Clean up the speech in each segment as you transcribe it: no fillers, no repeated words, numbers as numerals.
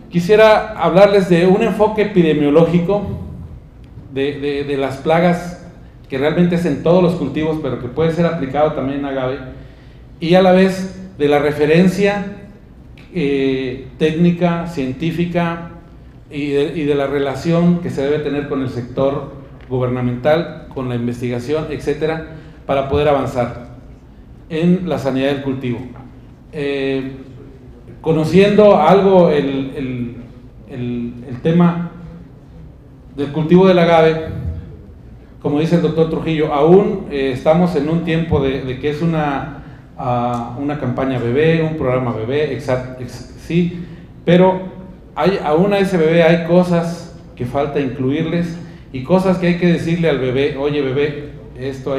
quisiera hablarles de un enfoque epidemiológico de las plagas, que realmente es en todos los cultivos, pero que puede ser aplicado también en agave, y a la vez de la referencia técnica, científica y de la relación que se debe tener con el sector gubernamental, con la investigación, etcétera, para poder avanzar en la sanidad del cultivo. Conociendo algo el tema del cultivo del agave, como dice el doctor Trujillo, aún estamos en un tiempo de que es una campaña bebé, un programa bebé, sí, pero aún a ese bebé hay cosas que falta incluirles y cosas que hay que decirle al bebé: oye bebé, esto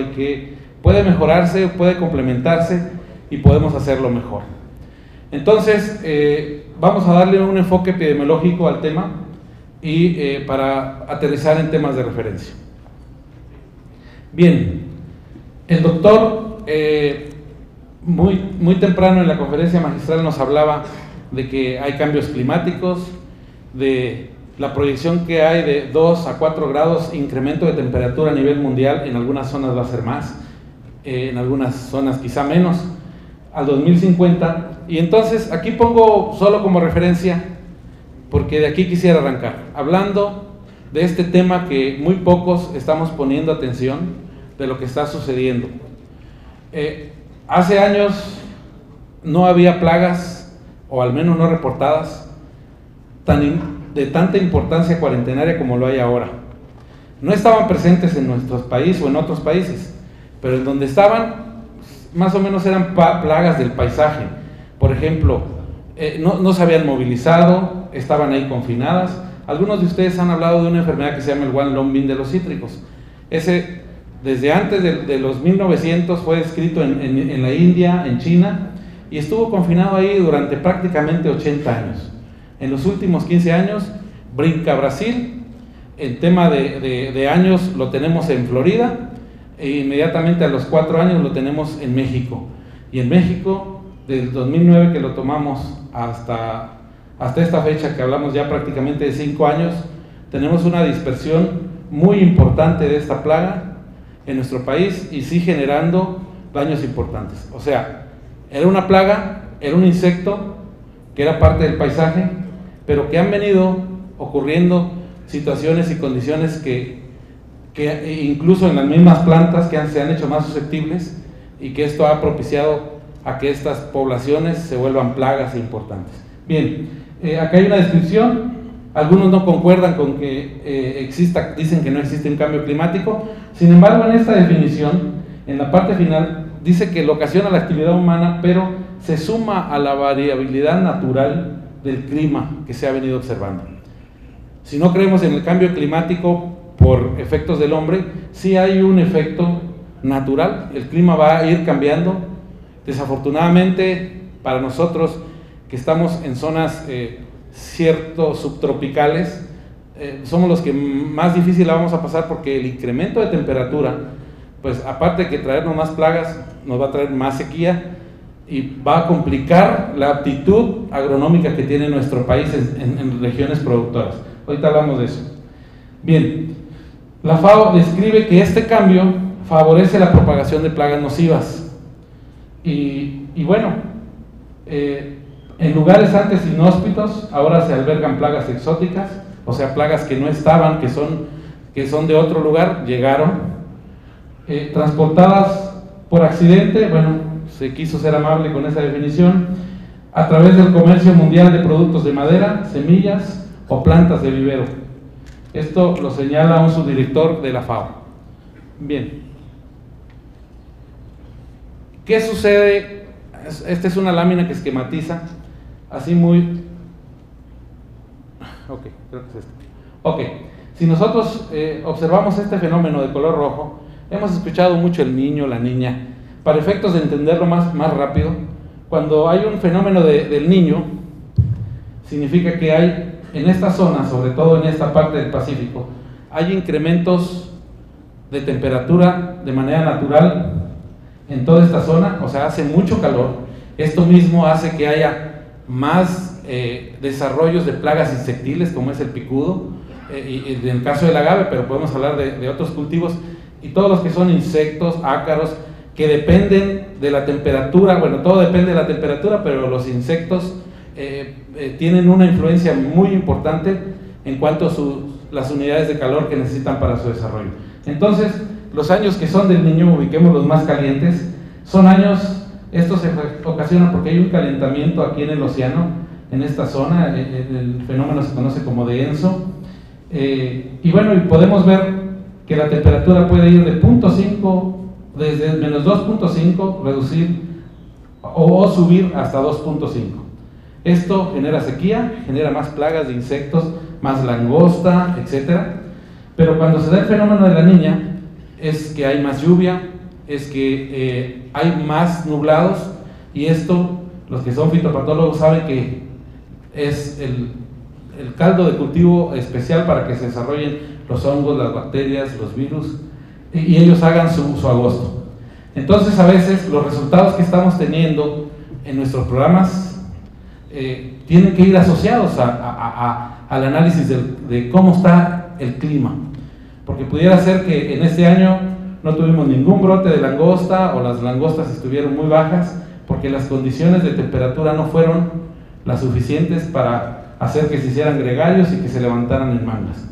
puede mejorarse, puede complementarse y podemos hacerlo mejor. Entonces, vamos a darle un enfoque epidemiológico al tema y para aterrizar en temas de referencia. Bien, el doctor muy temprano en la conferencia magistral nos hablaba de que hay cambios climáticos, de la proyección que hay de 2 a 4 grados incremento de temperatura a nivel mundial. En algunas zonas va a ser más, en algunas zonas quizá menos, al 2050. Y entonces aquí pongo solo como referencia, porque de aquí quisiera arrancar, hablando de este tema que muy pocos estamos poniendo atención de lo que está sucediendo. Hace años no había plagas, o al menos no reportadas, de tanta importancia cuarentenaria como lo hay ahora. No estaban presentes en nuestro país o en otros países, pero en donde estaban, más o menos eran plagas del paisaje. Por ejemplo, no se habían movilizado, estaban ahí confinadas. Algunos de ustedes han hablado de una enfermedad que se llama el One Long Bean de los cítricos. Ese, desde antes de los 1900, fue descrito en la India, en China, y estuvo confinado ahí durante prácticamente 80 años. En los últimos 15 años brinca Brasil. El tema de años lo tenemos en Florida, e inmediatamente a los 4 años lo tenemos en México. Y en México, desde el 2009 que lo tomamos hasta esta fecha, que hablamos ya prácticamente de 5 años, tenemos una dispersión muy importante de esta plaga en nuestro país y sí generando daños importantes. O sea, era una plaga, era un insecto que era parte del paisaje, pero que han venido ocurriendo situaciones y condiciones que incluso en las mismas plantas se han hecho más susceptibles, y que esto ha propiciado a que estas poblaciones se vuelvan plagas importantes. Bien, acá hay una descripción. Algunos no concuerdan con que dicen que no existe un cambio climático. Sin embargo, en esta definición, en la parte final, dice que lo ocasiona la actividad humana, pero se suma a la variabilidad natural del clima que se ha venido observando. Si no creemos en el cambio climático por efectos del hombre, sí hay un efecto natural. El clima va a ir cambiando. Desafortunadamente para nosotros que estamos en zonas subtropicales, somos los que más difícil la vamos a pasar, porque el incremento de temperatura, pues aparte de que traernos más plagas, nos va a traer más sequía y va a complicar la aptitud agronómica que tiene nuestro país en regiones productoras. Ahorita hablamos de eso. Bien, la FAO describe que este cambio favorece la propagación de plagas nocivas. Y bueno, en lugares antes inhóspitos, ahora se albergan plagas exóticas, o sea, plagas que no estaban, que son de otro lugar, llegaron, transportadas por accidente. Bueno, se quiso ser amable con esa definición, a través del comercio mundial de productos de madera, semillas o plantas de vivero. Esto lo señala un subdirector de la FAO. Bien, ¿qué sucede? Esta es una lámina que esquematiza así muy... Ok, creo que es este. Ok, si nosotros observamos este fenómeno de color rojo, hemos escuchado mucho el niño, la niña. Para efectos de entenderlo más rápido, cuando hay un fenómeno del niño, significa que hay en esta zona, sobre todo en esta parte del Pacífico, hay incrementos de temperatura de manera natural en toda esta zona, o sea, hace mucho calor. Esto mismo hace que haya más desarrollos de plagas insectiles como es el picudo, y en el caso del agave, pero podemos hablar de otros cultivos, y todos los que son insectos, ácaros, que dependen de la temperatura. Bueno, todo depende de la temperatura, pero los insectos tienen una influencia muy importante en cuanto a las unidades de calor que necesitan para su desarrollo. Entonces, los años que son del Niño, ubiquemos los más calientes, son años, esto se ocasiona porque hay un calentamiento aquí en el océano, en esta zona, el fenómeno se conoce como de ENSO, y bueno, y podemos ver que la temperatura puede ir de 0.5, desde menos 2.5, reducir o subir hasta 2.5. Esto genera sequía, genera más plagas de insectos, más langosta, etc. Pero cuando se da el fenómeno de la Niña, es que hay más lluvia, es que hay más nublados, y esto, los que son fitopatólogos saben que es el caldo de cultivo especial para que se desarrollen los hongos, las bacterias, los virus, y ellos hagan su agosto. Entonces, a veces los resultados que estamos teniendo en nuestros programas tienen que ir asociados al análisis de cómo está el clima, porque pudiera ser que en este año no tuvimos ningún brote de langosta, o las langostas estuvieron muy bajas porque las condiciones de temperatura no fueron las suficientes para hacer que se hicieran gregarios y que se levantaran en mangas,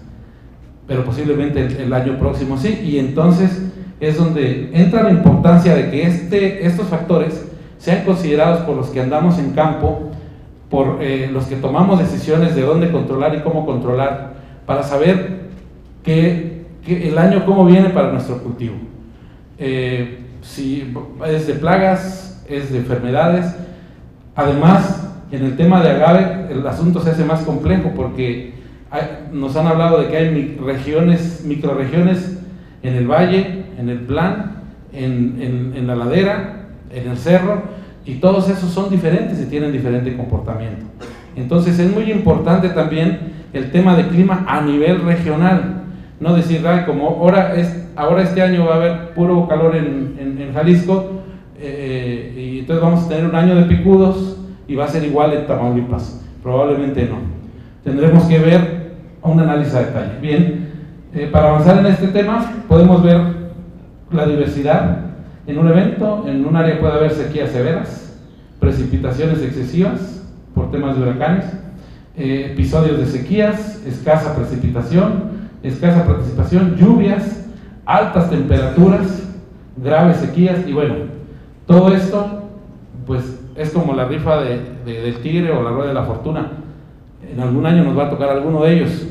pero posiblemente el año próximo sí. Y entonces es donde entra la importancia de que estos factores sean considerados por los que andamos en campo, por los que tomamos decisiones de dónde controlar y cómo controlar, para saber que el año cómo viene para nuestro cultivo. Si es de plagas, es de enfermedades. Además, en el tema de agave, el asunto se hace más complejo porque nos han hablado de que hay microrregiones en el valle, en el plan, en la ladera, en el cerro, y todos esos son diferentes y tienen diferente comportamiento. Entonces es muy importante también el tema de clima a nivel regional. No decir, como ahora este año va a haber puro calor en Jalisco, y entonces vamos a tener un año de picudos y va a ser igual en Tamaulipas. Probablemente no. Tendremos que ver un análisis a detalle. Bien, para avanzar en este tema, podemos ver la diversidad. En un evento, en un área puede haber sequías severas, precipitaciones excesivas por temas de huracanes, episodios de sequías, escasa participación, lluvias, altas temperaturas, graves sequías, y bueno, todo esto pues es como la rifa del tigre o la rueda de la fortuna. En algún año nos va a tocar alguno de ellos,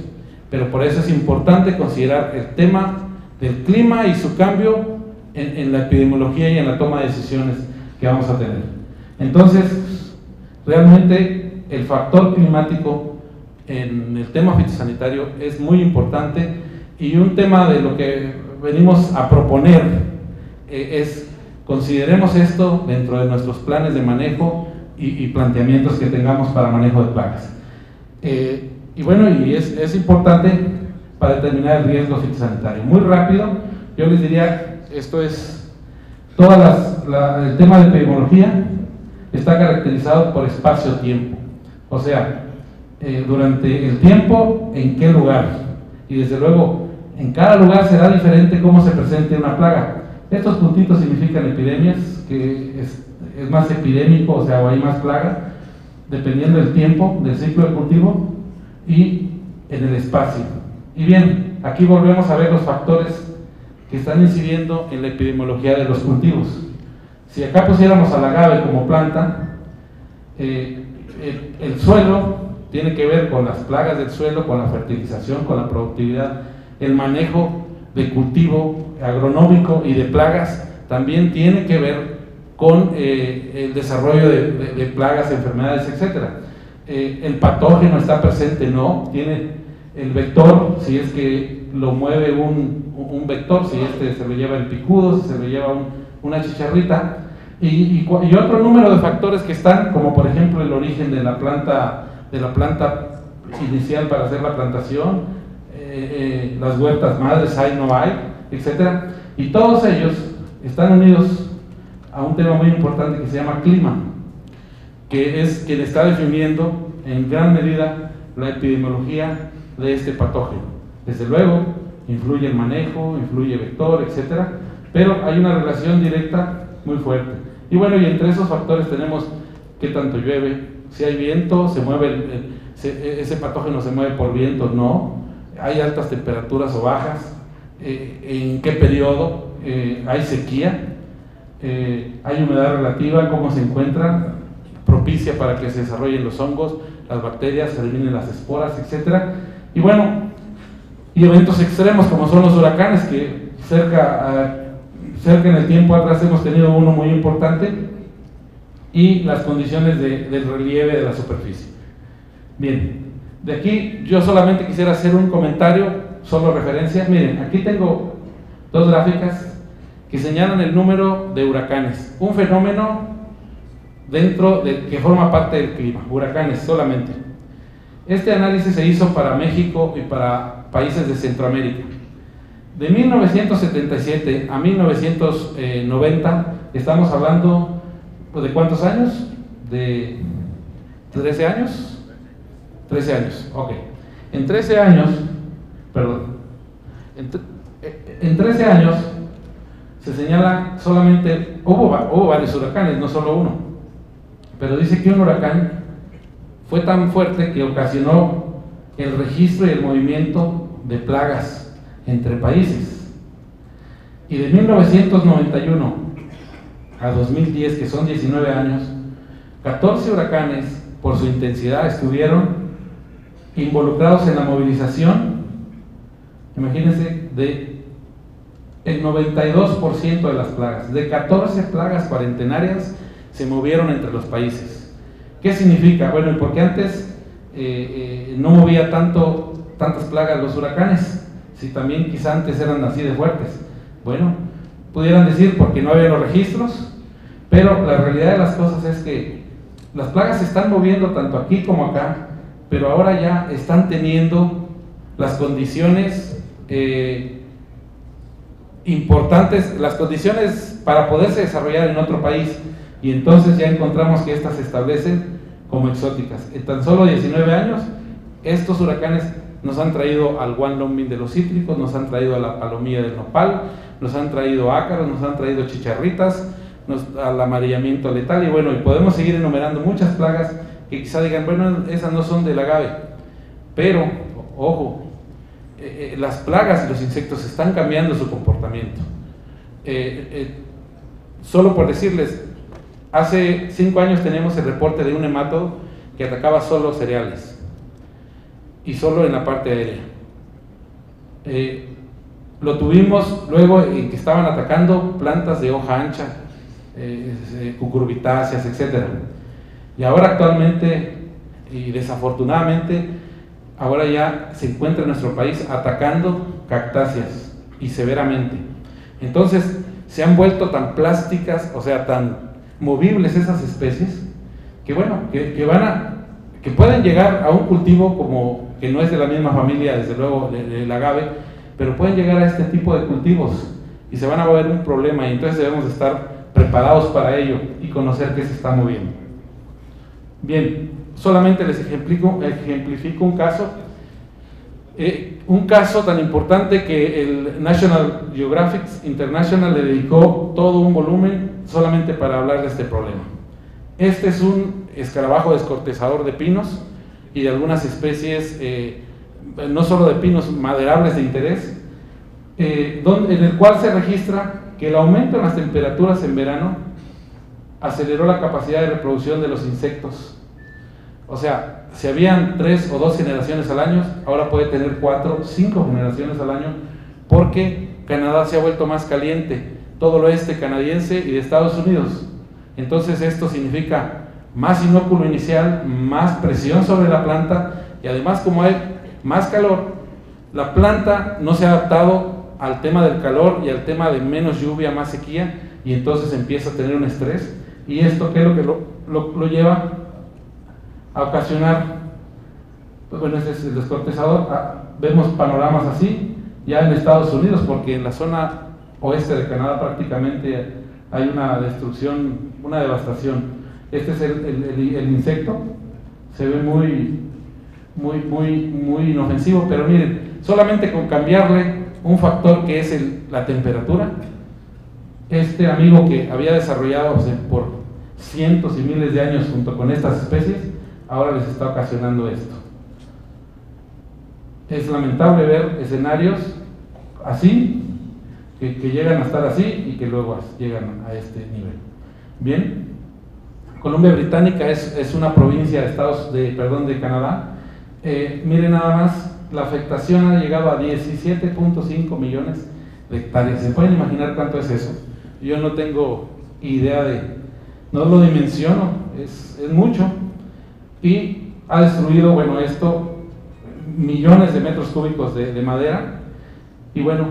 pero por eso es importante considerar el tema del clima y su cambio en la epidemiología y en la toma de decisiones que vamos a tener. Entonces, realmente el factor climático en el tema fitosanitario es muy importante, y un tema de lo que venimos a proponer es consideremos esto dentro de nuestros planes de manejo y planteamientos que tengamos para manejo de plagas. Y bueno, y es importante para determinar el riesgo fitosanitario. Muy rápido, yo les diría, esto es el tema de epidemiología está caracterizado por espacio-tiempo, o sea, durante el tiempo, en qué lugar, y desde luego en cada lugar será diferente cómo se presente una plaga. Estos puntitos significan epidemias, que es más epidémico, o sea, o hay más plaga, dependiendo del tiempo, del ciclo de cultivo y en el espacio. Y bien, aquí volvemos a ver los factores que están incidiendo en la epidemiología de los cultivos. Si acá pusiéramos al agave como planta, el suelo tiene que ver con las plagas del suelo, con la fertilización, con la productividad, el manejo de cultivo agronómico y de plagas también tiene que ver con el desarrollo de plagas, enfermedades, etc. El patógeno está presente, no, tiene el vector, si es que lo mueve un vector, si se lo lleva el picudo, si se lo lleva una chicharrita, y otro número de factores que están, como por ejemplo el origen de la planta inicial para hacer la plantación, las huertas madres, hay, no hay, etc. Y todos ellos están unidos a un tema muy importante que se llama clima, que es quien está definiendo en gran medida la epidemiología de este patógeno. Desde luego, influye el manejo, influye el vector, etcétera, pero hay una relación directa muy fuerte. Y bueno, y entre esos factores tenemos qué tanto llueve, si hay viento, se mueve ese patógeno se mueve por vientos, no, hay altas temperaturas o bajas, en qué periodo, hay sequía, hay humedad relativa, cómo se encuentra, propicia para que se desarrollen los hongos, las bacterias, se eliminen las esporas, etcétera. Y bueno, y eventos extremos como son los huracanes, que cerca en el tiempo atrás hemos tenido uno muy importante, y las condiciones del relieve de la superficie. Bien, de aquí yo solamente quisiera hacer un comentario, solo referencia. Miren, aquí tengo dos gráficas que señalan el número de huracanes, un fenómeno que forma parte del clima, huracanes solamente. Este análisis se hizo para México y para países de Centroamérica. De 1977 a 1990, estamos hablando ¿de cuántos años? ¿De 13 años? 13 años, ok. En 13 años, perdón, en 13 años se señala solamente, hubo varios huracanes, no solo uno, pero dice que un huracán fue tan fuerte que ocasionó el registro y el movimiento de plagas entre países. Y de 1991 a 2010, que son 19 años, 14 huracanes, por su intensidad, estuvieron involucrados en la movilización, imagínense, de el 92% de las plagas. De 14 plagas cuarentenarias se movieron entre los países. ¿Qué significa? Bueno, porque antes no movía tantas plagas los huracanes, si también quizá antes eran así de fuertes. Bueno, pudieran decir porque no había los registros, pero la realidad de las cosas es que las plagas se están moviendo tanto aquí como acá, pero ahora ya están teniendo las condiciones importantes, las condiciones para poderse desarrollar en otro país, y entonces ya encontramos que estas se establecen como exóticas. En tan solo 19 años, estos huracanes nos han traído al guanlombín de los cítricos, nos han traído a la palomilla del nopal, nos han traído ácaros, nos han traído chicharritas, al amarillamiento letal, y bueno, y podemos seguir enumerando muchas plagas que quizá digan, bueno, esas no son del agave, pero, ojo, las plagas y los insectos están cambiando su comportamiento. Solo por decirles, hace 5 años tenemos el reporte de un nemátodo que atacaba solo cereales y solo en la parte aérea. Lo tuvimos luego en que estaban atacando plantas de hoja ancha, cucurbitáceas, etc. Y ahora actualmente, y desafortunadamente, ahora ya se encuentra en nuestro país atacando cactáceas, y severamente. Entonces se han vuelto tan plásticas, o sea, tan movibles esas especies, que bueno, que pueden llegar a un cultivo como que no es de la misma familia, desde luego, del agave, pero pueden llegar a este tipo de cultivos y se van a ver un problema, y entonces debemos estar preparados para ello y conocer qué se está moviendo. Bien, solamente les ejemplifico un caso tan importante que el National Geographic International le dedicó todo un volumen solamente para hablar de este problema. Este es un escarabajo descortezador de pinos y de algunas especies, no solo de pinos maderables de interés, en el cual se registra que el aumento en las temperaturas en verano aceleró la capacidad de reproducción de los insectos. O sea, si habían 3 o 2 generaciones al año, ahora puede tener 4 o 5 generaciones al año, porque Canadá se ha vuelto más caliente, todo el oeste canadiense y de Estados Unidos. Entonces esto significa más inóculo inicial, más presión sobre la planta, y además, como hay más calor, la planta no se ha adaptado al tema del calor y al tema de menos lluvia, más sequía, y entonces empieza a tener un estrés. Y esto, ¿qué es lo que lo lleva a ocasionar? Pues bueno, este es el descortezador. Vemos panoramas así ya en Estados Unidos, porque en la zona oeste de Canadá prácticamente hay una destrucción, una devastación. Este es el insecto, se ve muy inofensivo, pero miren, solamente con cambiarle un factor que es la temperatura, este amigo que había desarrollado por cientos y miles de años junto con estas especies, ahora les está ocasionando esto. Es lamentable ver escenarios así, que llegan a estar así y que luego llegan a este nivel. Bien, Columbia Británica es una provincia de Canadá. Miren nada más, la afectación ha llegado a 17.5 millones de hectáreas. ¿Se pueden imaginar cuánto es eso? Yo no tengo idea no lo dimensiono, es mucho. Y ha destruido, bueno, esto, millones de metros cúbicos de madera. Y bueno,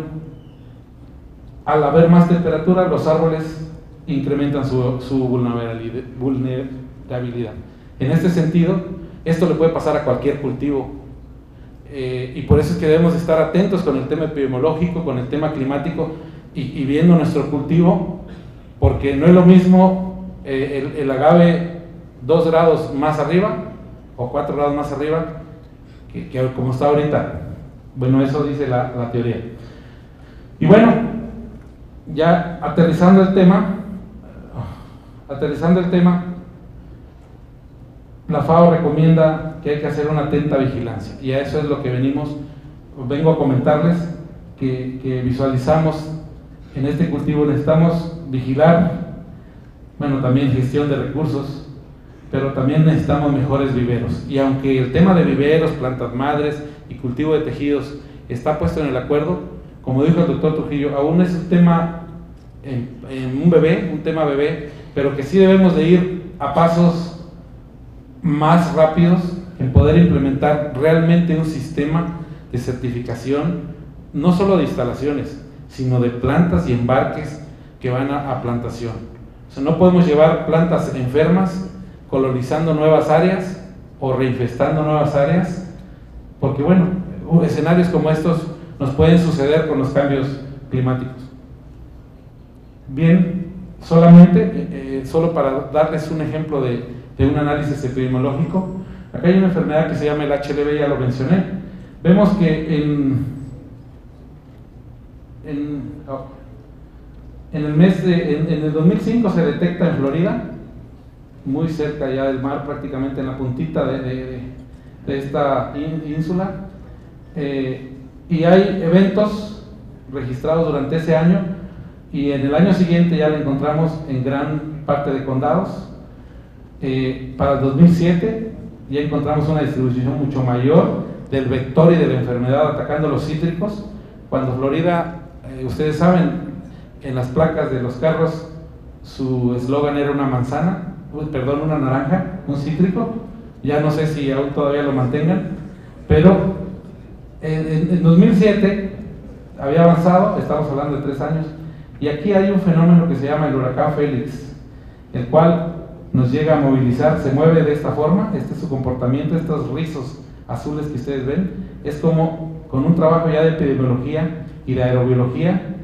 al haber más temperatura, los árboles incrementan su vulnerabilidad. En este sentido, esto le puede pasar a cualquier cultivo, y por eso es que debemos estar atentos con el tema epidemiológico, con el tema climático y viendo nuestro cultivo, porque no es lo mismo el agave 2 grados más arriba o 4 grados más arriba que como está ahorita. Bueno, eso dice la teoría. Y bueno, ya aterrizando el tema, la FAO recomienda que hay que hacer una atenta vigilancia, y a eso es lo que vengo a comentarles, que visualizamos en este cultivo. Necesitamos vigilar, bueno, también gestión de recursos, pero también necesitamos mejores viveros. Y aunque el tema de viveros, plantas madres y cultivo de tejidos está puesto en el acuerdo, como dijo el doctor Trujillo, aún es un tema un tema bebé, pero que sí debemos de ir a pasos más rápidos en poder implementar realmente un sistema de certificación, no solo de instalaciones, sino de plantas y embarques que van a plantación. O sea, no podemos llevar plantas enfermas colonizando nuevas áreas o reinfestando nuevas áreas, porque bueno, escenarios como estos nos pueden suceder con los cambios climáticos. Bien, solo para darles un ejemplo de un análisis epidemiológico, acá hay una enfermedad que se llama el HLV, ya lo mencioné. Vemos que en el 2005 se detecta en Florida, muy cerca ya del mar, prácticamente en la puntita de esta ínsula, y hay eventos registrados durante ese año, y en el año siguiente ya lo encontramos en gran parte de condados. Para el 2007 ya encontramos una distribución mucho mayor del vector y de la enfermedad atacando los cítricos, cuando Florida, ustedes saben, en las placas de los carros su eslogan era una naranja, un cítrico. Ya no sé si aún todavía lo mantengan, pero en 2007 había avanzado, estamos hablando de 3 años, y aquí hay un fenómeno que se llama el huracán Félix, el cual nos llega a movilizar, se mueve de esta forma. Este es su comportamiento, estos rizos azules que ustedes ven, es como con un trabajo ya de epidemiología y de aerobiología,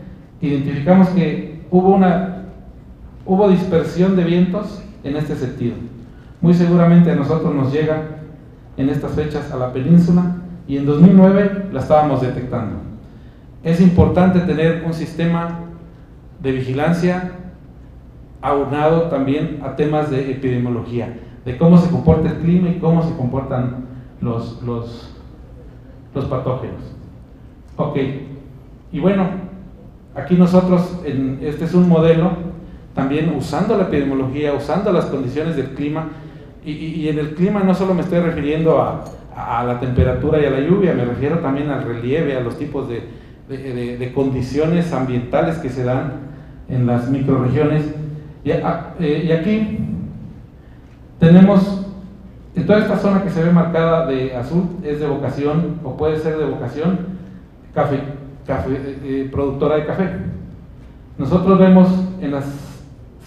identificamos que hubo dispersión de vientos en este sentido. Muy seguramente a nosotros nos llega en estas fechas a la península, y en 2009 la estábamos detectando. Es importante tener un sistema de vigilancia aunado también a temas de epidemiología, de cómo se comporta el clima y cómo se comportan los patógenos. Ok, y bueno, aquí nosotros, este es un modelo también usando la epidemiología, usando las condiciones del clima, y en el clima no solo me estoy refiriendo a la temperatura y a la lluvia, me refiero también al relieve, a los tipos de condiciones ambientales que se dan en las microrregiones. Y aquí tenemos, en toda esta zona que se ve marcada de azul, es de vocación, o puede ser de vocación, productora de café. Nosotros vemos en las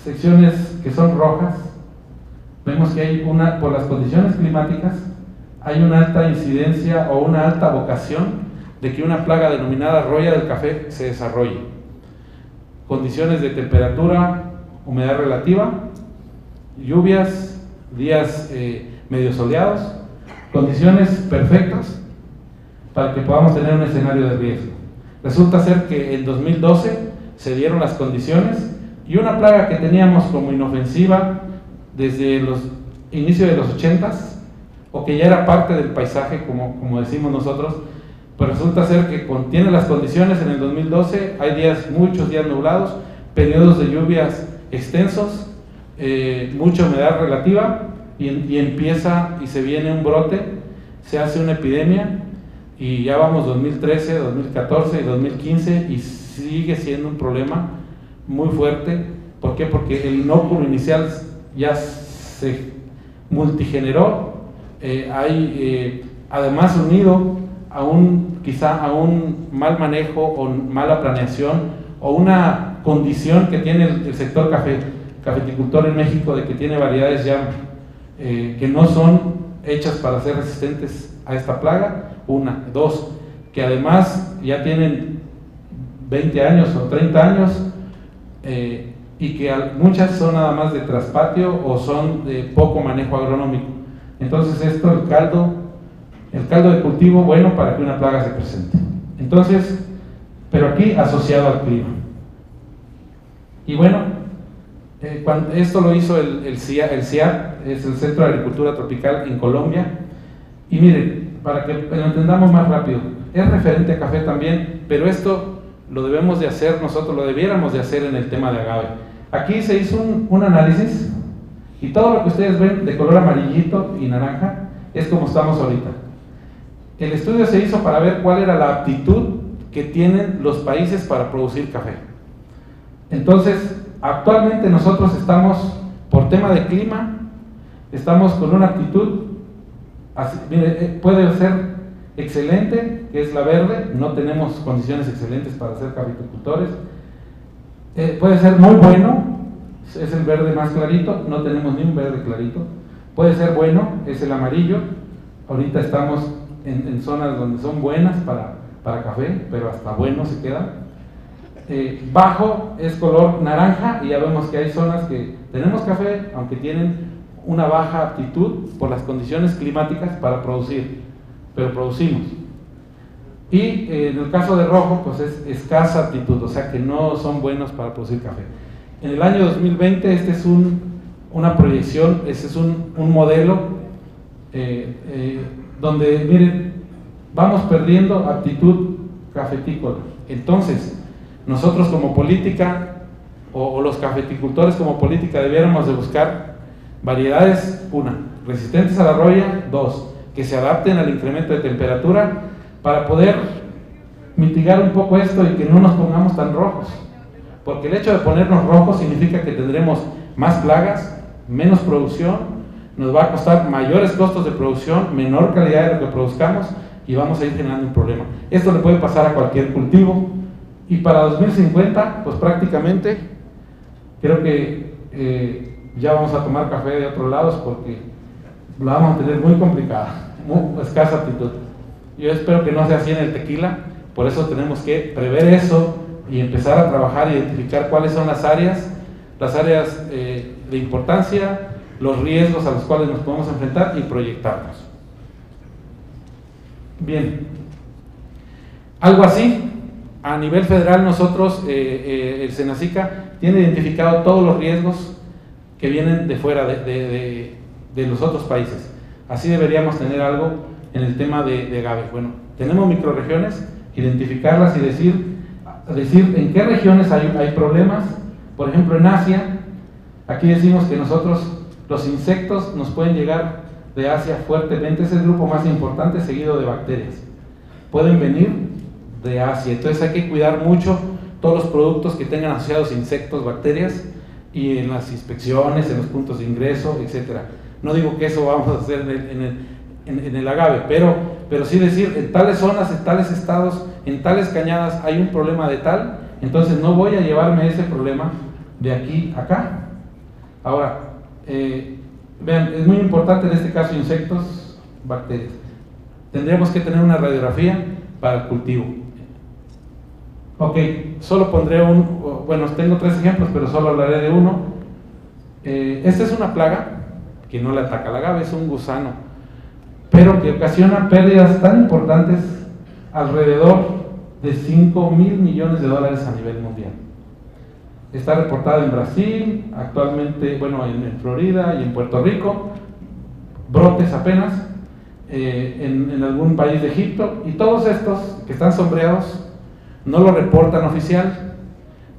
secciones que son rojas, vemos que hay por las condiciones climáticas, hay una alta incidencia o una alta vocación de que una plaga denominada roya del café se desarrolle. Condiciones de temperatura, humedad relativa, lluvias, días medio soleados, condiciones perfectas para que podamos tener un escenario de riesgo. Resulta ser que en 2012 se dieron las condiciones y una plaga que teníamos como inofensiva desde los inicios de los 80s, o que ya era parte del paisaje, como decimos nosotros, pues resulta ser que tiene las condiciones en el 2012, hay días, muchos días nublados, periodos de lluvias extensos, mucha humedad relativa, y empieza y se viene un brote, se hace una epidemia, y ya vamos 2013, 2014 y 2015 y sigue siendo un problema muy fuerte. ¿Por qué? Porque el inóculo inicial ya se multigeneró, además unido quizá a un mal manejo o mala planeación o una condición que tiene el sector cafeticultor en México, de que tiene variedades ya que no son hechas para ser resistentes a esta plaga. Una, dos, que además ya tienen 20 años o 30 años y que muchas son nada más de traspatio o son de poco manejo agronómico. Entonces esto, el caldo de cultivo bueno para que una plaga se presente. Entonces, pero aquí asociado al clima. Y bueno, esto lo hizo el CIAT, es el Centro de Agricultura Tropical en Colombia. Y miren, para que lo entendamos más rápido, es referente a café también, pero esto lo debemos de hacer nosotros, lo debiéramos de hacer en el tema de agave. Aquí se hizo un análisis y todo lo que ustedes ven de color amarillito y naranja es como estamos ahorita. El estudio se hizo para ver cuál era la aptitud que tienen los países para producir café. Entonces, actualmente nosotros estamos, por tema de clima, estamos con una aptitud, mire, puede ser excelente, que es la verde, no tenemos condiciones excelentes para ser cafeticultores. Puede ser muy bueno, es el verde más clarito, no tenemos ni un verde clarito. Puede ser bueno, es el amarillo, ahorita estamos en zonas donde son buenas para café, pero hasta bueno se queda. Bajo es color naranja, y ya vemos que hay zonas que tenemos café, aunque tienen una baja aptitud por las condiciones climáticas para producir, pero producimos. Y en el caso de rojo, pues es escasa aptitud, o sea que no son buenos para producir café. En el año 2020, este es una proyección, este es un modelo donde, miren, vamos perdiendo aptitud cafetícola. Entonces, nosotros como política, o los cafeticultores como política, debiéramos de buscar variedades, una, resistentes a la roya, dos, que se adapten al incremento de temperatura para poder mitigar un poco esto y que no nos pongamos tan rojos, porque el hecho de ponernos rojos significa que tendremos más plagas, menos producción, nos va a costar mayores costos de producción, menor calidad de lo que produzcamos, y vamos a ir generando un problema. Esto le puede pasar a cualquier cultivo, y para 2050 pues prácticamente creo que ya vamos a tomar café de otros lados, porque la vamos a tener muy complicada, muy escasa aptitud. Yo espero que no sea así en el tequila, por eso tenemos que prever eso y empezar a trabajar e identificar cuáles son las áreas de importancia, los riesgos a los cuales nos podemos enfrentar y proyectarnos. Bien, algo así, a nivel federal nosotros, el Senacica tiene identificado todos los riesgos que vienen de fuera de los otros países. Así deberíamos tener algo en el tema de agave. Bueno, tenemos microrregiones, identificarlas y decir en qué regiones hay problemas. Por ejemplo, en Asia, aquí decimos que nosotros, los insectos nos pueden llegar de Asia fuertemente, es el grupo más importante, seguido de bacterias. Pueden venir de Asia, entonces hay que cuidar mucho todos los productos que tengan asociados insectos, bacterias, y en las inspecciones, en los puntos de ingreso, etcétera. No digo que eso vamos a hacer en el agave, pero sí decir, en tales zonas, en tales estados, en tales cañadas hay un problema de tal, entonces no voy a llevarme ese problema de aquí a acá. Ahora, vean, es muy importante en este caso insectos, bacterias. Tendríamos que tener una radiografía para el cultivo. Ok, solo pondré bueno, tengo 3 ejemplos, pero solo hablaré de uno. Esta es una plaga que no le ataca al agave, es un gusano, pero que ocasiona pérdidas tan importantes, alrededor de 5,000 millones de dólares a nivel mundial. Está reportado en Brasil, actualmente, bueno, en Florida y en Puerto Rico, brotes apenas, en algún país de Egipto, y todos estos que están sombreados no lo reportan oficial,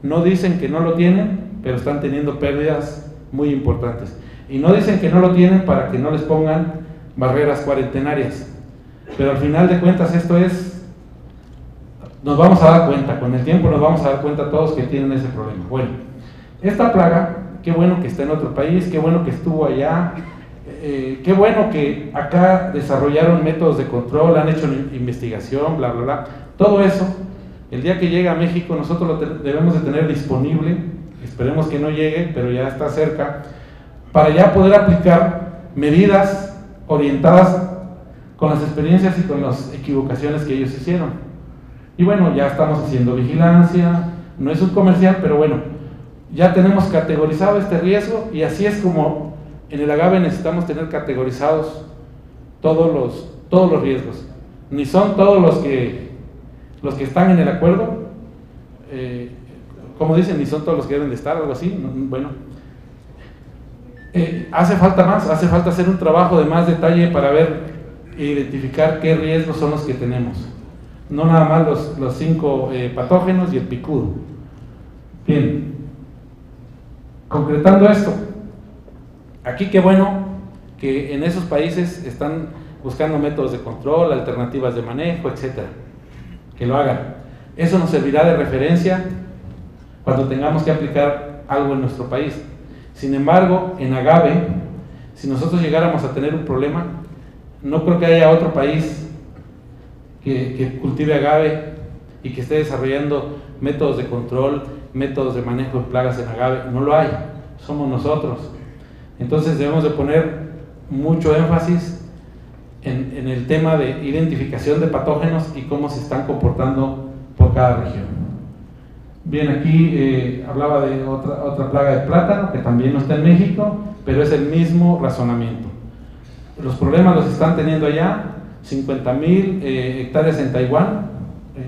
no dicen que no lo tienen, pero están teniendo pérdidas muy importantes. Y no dicen que no lo tienen para que no les pongan barreras cuarentenarias, pero al final de cuentas esto es, nos vamos a dar cuenta, con el tiempo nos vamos a dar cuenta todos que tienen ese problema. Bueno, esta plaga, qué bueno que está en otro país, qué bueno que estuvo allá, qué bueno que acá desarrollaron métodos de control, han hecho investigación, bla, bla, bla. Todo eso, el día que llegue a México nosotros lo debemos de tener disponible, esperemos que no llegue, pero ya está cerca, para ya poder aplicar medidas orientadas con las experiencias y con las equivocaciones que ellos hicieron. Y bueno, ya estamos haciendo vigilancia, no es un comercial, pero bueno, ya tenemos categorizado este riesgo, y así es como en el agave necesitamos tener categorizados todos los riesgos. Ni son todos los que están en el acuerdo, como dicen, ni son todos los que deben de estar, algo así. Bueno, hace falta más, hace falta hacer un trabajo de más detalle para ver e identificar qué riesgos son los que tenemos, no nada más los 5 patógenos y el picudo. Bien, concretando esto, aquí qué bueno que en esos países están buscando métodos de control, alternativas de manejo, etcétera, que lo hagan. Eso nos servirá de referencia cuando tengamos que aplicar algo en nuestro país. Sin embargo, en agave, si nosotros llegáramos a tener un problema, no creo que haya otro país que cultive agave y que esté desarrollando métodos de control, métodos de manejo de plagas en agave. No lo hay, somos nosotros. Entonces debemos de poner mucho énfasis en el tema de identificación de patógenos y cómo se están comportando por cada región. Bien, aquí hablaba de otra plaga de plátano que también no está en México, pero es el mismo razonamiento. Los problemas los están teniendo allá, 50,000 hectáreas en Taiwán,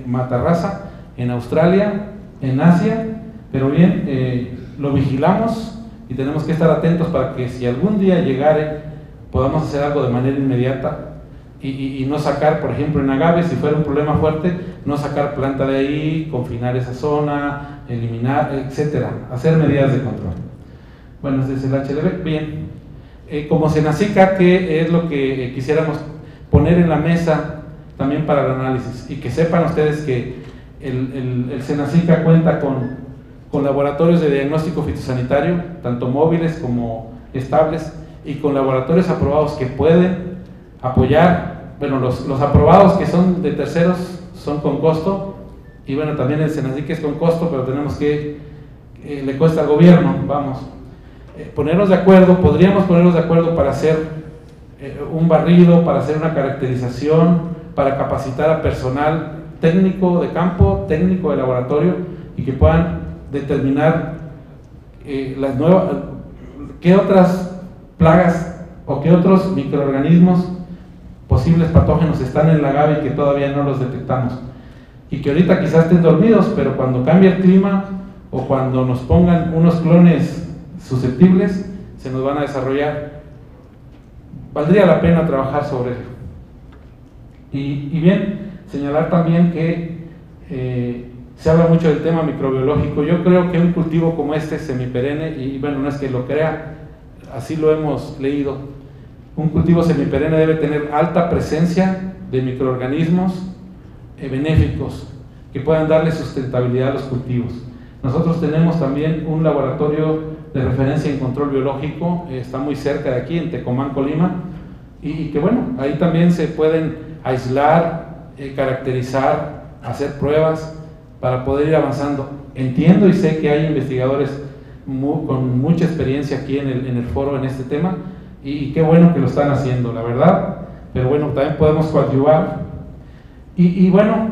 matarraza, en Australia, en Asia, pero bien, lo vigilamos y tenemos que estar atentos para que si algún día llegare podamos hacer algo de manera inmediata y no sacar, por ejemplo en agave, si fuera un problema fuerte, no sacar planta de ahí, confinar esa zona, eliminar, etcétera, hacer medidas de control. Bueno, ese es el HLB. Bien, como Senacica, ¿qué es lo que quisiéramos poner en la mesa también para el análisis? Y que sepan ustedes que el Senacica cuenta con laboratorios de diagnóstico fitosanitario, tanto móviles como estables, y con laboratorios aprobados que pueden apoyar. Bueno, los aprobados que son de terceros son con costo, y bueno, también el Senacica es con costo, pero tenemos que, le cuesta al gobierno, vamos, ponernos de acuerdo, podríamos ponernos de acuerdo para hacer un barrido, para hacer una caracterización, para capacitar a personal técnico de campo, técnico de laboratorio, y que puedan determinar las nuevas, qué otras plagas o qué otros microorganismos posibles patógenos están en el agave y que todavía no los detectamos, y que ahorita quizás estén dormidos, pero cuando cambie el clima o cuando nos pongan unos clones susceptibles, se nos van a desarrollar. Valdría la pena trabajar sobre ello. Y bien, señalar también que se habla mucho del tema microbiológico. Yo creo que un cultivo como este, semiperenne, y bueno, no es que lo crea, así lo hemos leído, un cultivo semiperenne debe tener alta presencia de microorganismos benéficos que puedan darle sustentabilidad a los cultivos. Nosotros tenemos también un laboratorio de referencia en control biológico, está muy cerca de aquí, en Tecomán, Colima, y que bueno, ahí también se pueden aislar, caracterizar, hacer pruebas para poder ir avanzando. Entiendo y sé que hay investigadores con mucha experiencia aquí en el foro en este tema, y qué bueno que lo están haciendo, la verdad, pero bueno, también podemos coadyuvar. Y bueno,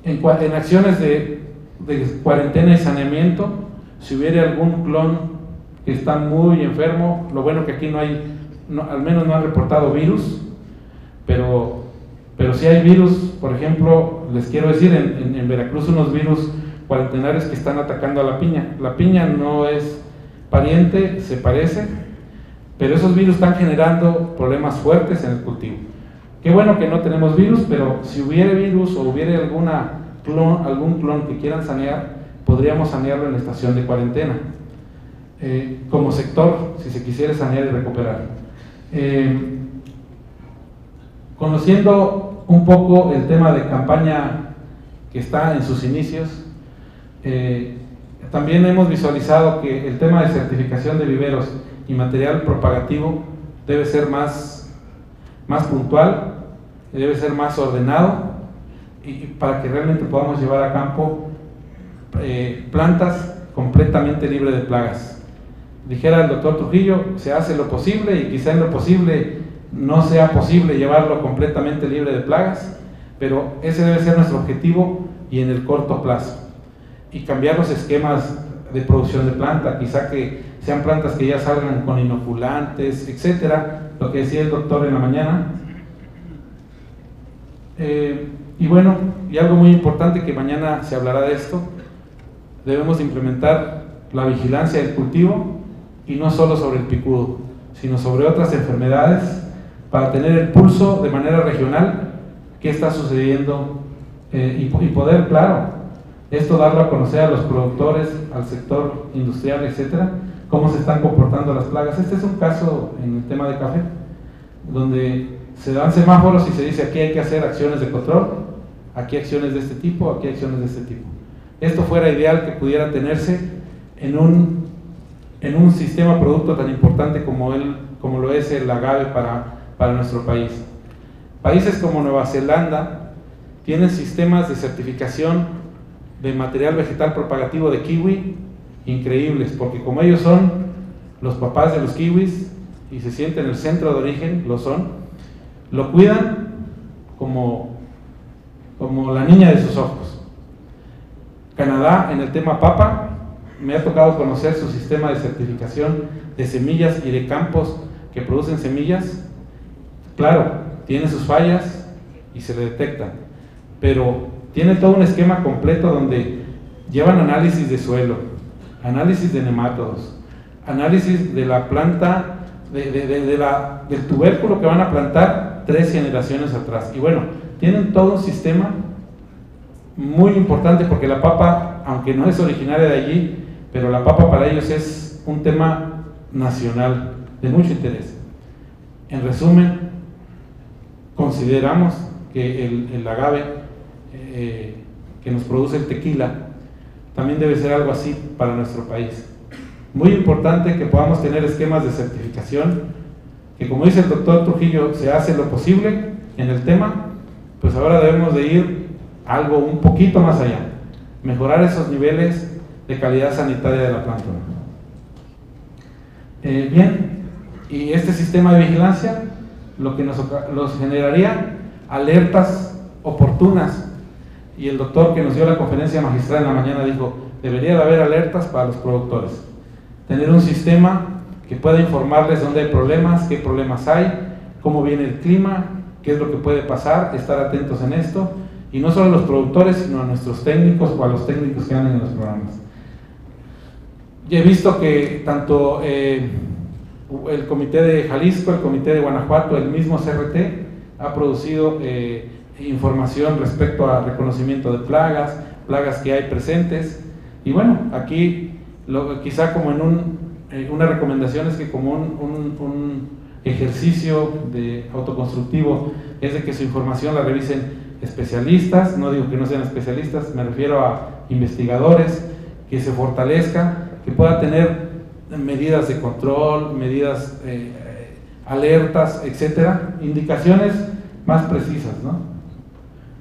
en acciones de cuarentena y saneamiento, si hubiera algún clon que está muy enfermo. Lo bueno que aquí no hay, al menos no han reportado virus, pero sí hay virus. Por ejemplo, les quiero decir, en Veracruz unos virus cuarentenarios que están atacando a la piña. La piña no es pariente, se parece, pero esos virus están generando problemas fuertes en el cultivo. Qué bueno que no tenemos virus, pero si hubiera virus o hubiera algún clon que quieran sanear, podríamos sanearlo en la estación de cuarentena, como sector, si se quisiera sanear y recuperar. Conociendo un poco el tema de campaña que está en sus inicios, también hemos visualizado que el tema de certificación de viveros y material propagativo debe ser más puntual, debe ser más ordenado, y para que realmente podamos llevar a campo plantas completamente libres de plagas. Dijera el doctor Trujillo, se hace lo posible y quizá en lo posible no sea posible llevarlo completamente libre de plagas, pero ese debe ser nuestro objetivo y en el corto plazo. Y cambiar los esquemas de producción de planta, quizá que sean plantas que ya salgan con inoculantes, etcétera, lo que decía el doctor en la mañana. Y bueno, y algo muy importante que mañana se hablará de esto, debemos implementar la vigilancia del cultivo, y no solo sobre el picudo, sino sobre otras enfermedades, para tener el pulso de manera regional qué está sucediendo, y poder, claro, esto darlo a conocer a los productores, al sector industrial, etcétera, cómo se están comportando las plagas. Este es un caso en el tema de café, donde se dan semáforos y se dice aquí hay que hacer acciones de control, aquí acciones de este tipo, aquí acciones de este tipo. Esto fuera ideal que pudiera tenerse en un sistema producto tan importante como lo es el agave para nuestro país. Países como Nueva Zelanda tienen sistemas de certificación de material vegetal propagativo de kiwi increíbles, porque como ellos son los papás de los kiwis y se sienten el centro de origen, lo cuidan como la niña de sus ojos. Canadá, en el tema papa, me ha tocado conocer su sistema de certificación de semillas y de campos que producen semillas. Claro, tiene sus fallas y se le detectan, pero tiene todo un esquema completo donde llevan análisis de suelo, análisis de nemátodos, análisis de la planta, del tubérculo que van a plantar 3 generaciones atrás. Y bueno, tienen todo un sistema muy importante, porque la papa, aunque no es originaria de allí, pero la papa para ellos es un tema nacional de mucho interés. En resumen, consideramos que el agave que nos produce el tequila también debe ser algo así para nuestro país. Muy importante que podamos tener esquemas de certificación, que como dice el doctor Trujillo, se hace lo posible en el tema, pues ahora debemos de ir algo un poquito más allá, mejorar esos niveles de calidad sanitaria de la planta. Bien, y este sistema de vigilancia lo que nos generaría alertas oportunas, y el doctor que nos dio la conferencia magistral en la mañana dijo, debería de haber alertas para los productores, tener un sistema que pueda informarles dónde hay problemas, qué problemas hay, cómo viene el clima, qué es lo que puede pasar, estar atentos en esto, y no solo a los productores, sino a nuestros técnicos o a los técnicos que andan en los programas. Y he visto que tanto el Comité de Jalisco, el Comité de Guanajuato, el mismo CRT, ha producido información respecto a reconocimiento de plagas que hay presentes. Y bueno, aquí quizá como una recomendación es que como un ejercicio de autoconstructivo es de que su información la revisen especialistas. No digo que no sean especialistas, me refiero a investigadores, que se fortalezca, que pueda tener medidas de control, medidas, alertas, etcétera, indicaciones más precisas, ¿no?,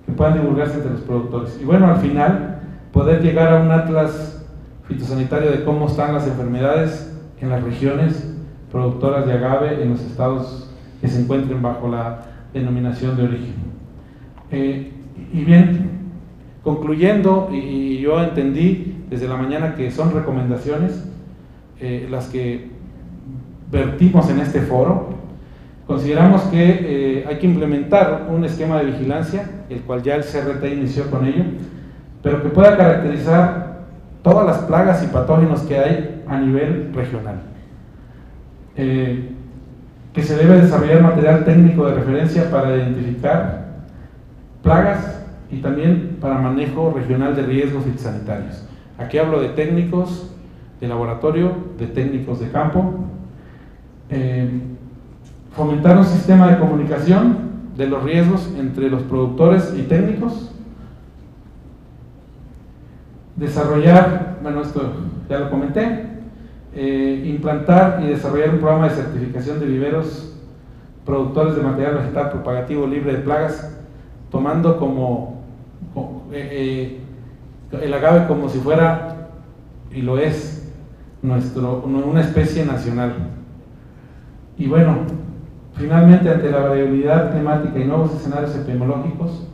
que puedan divulgarse entre los productores. Y bueno, al final, poder llegar a un atlas fitosanitario de cómo están las enfermedades en las regiones productoras de agave en los estados que se encuentren bajo la denominación de origen. Y bien, concluyendo, y yo entendí desde la mañana que son recomendaciones, las que vertimos en este foro. Consideramos que hay que implementar un esquema de vigilancia, el cual ya el CRT inició con ello, pero que pueda caracterizar todas las plagas y patógenos que hay a nivel regional. Que se debe desarrollar material técnico de referencia para identificar plagas y también para manejo regional de riesgos fitosanitarios. Aquí hablo de técnicos de laboratorio, de técnicos de campo. Fomentar un sistema de comunicación de los riesgos entre los productores y técnicos. Desarrollar, bueno, esto ya lo comenté, implantar y desarrollar un programa de certificación de viveros productores de material vegetal propagativo libre de plagas, tomando como el agave como si fuera, y lo es, una especie nacional. Y bueno, finalmente, ante la variabilidad climática y nuevos escenarios epidemiológicos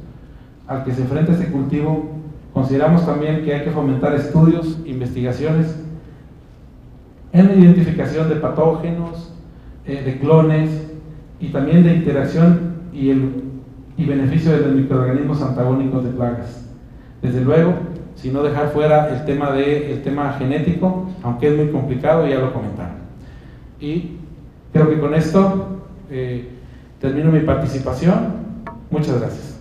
al que se enfrenta este cultivo, consideramos también que hay que fomentar estudios, investigaciones en la identificación de patógenos, de clones y también de interacción y beneficio de los microorganismos antagónicos de plagas. Desde luego, si no dejar fuera el tema genético, aunque es muy complicado, ya lo comentaron. Y creo que con esto termino mi participación. Muchas gracias.